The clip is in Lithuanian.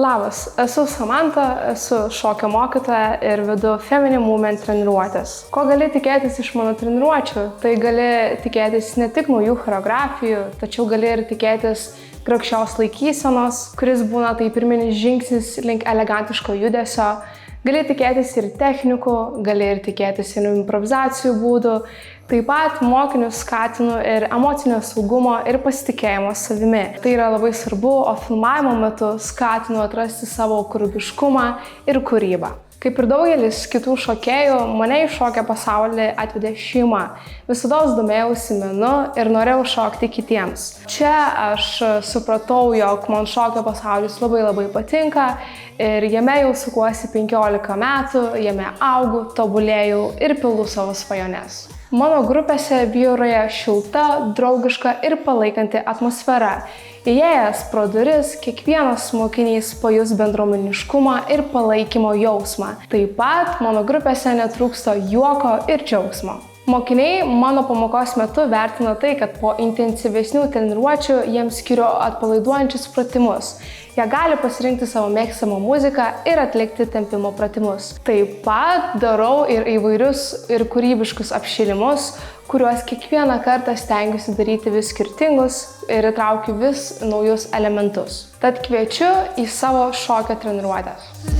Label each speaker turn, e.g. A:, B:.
A: Labas, esu Samanta, esu šokio mokytoja ir vedu Feminine Movement treniruotės. Ko gali tikėtis iš mano treniruočių? Tai gali tikėtis ne tik naujų choreografijų, tačiau gali ir tikėtis grakščios laikysenos, kuris būna tai pirminis žingsnis link elegantiško judesio. Gali tikėtis ir technikų, gali ir tikėtis ir improvizacijų būdų. Taip pat mokinius skatinu ir emocinio saugumo ir pasitikėjimo savimi. Tai yra labai svarbu, o filmavimo metu skatinu atrasti savo kūrybiškumą ir kūrybą. Kaip ir daugelis kitų šokėjų, mane į šokio pasaulį atvedė šeima. Visados domėjausi menu ir norėjau šokti kitiems. Čia aš supratau, jog man šokio pasaulis labai patinka ir jame jau sukuosi 15 metų, jame augu, tobulėjau ir pildu savo svajones. Mano grupėse vyrauja šilta, draugiška ir palaikanti atmosfera. Įėjęs pro duris, kiekvienas mokinys pajus bendruomeniškumą ir palaikymo jausmą. Taip pat mano grupėse netrūksta juoko ir džiaugsmo. Mokiniai mano pamokos metu vertina tai, kad po intensyvesnių treniruočių jiems skiriu atpalaiduojančius pratimus. Jie gali pasirinkti savo mėgstamą muziką ir atlikti tempimo pratimus. Taip pat darau ir įvairius ir kūrybiškus apšilimus, kuriuos kiekvieną kartą stengiuosi daryti vis skirtingus ir įtraukiu vis naujus elementus. Tad kviečiu į savo šokio treniruotės.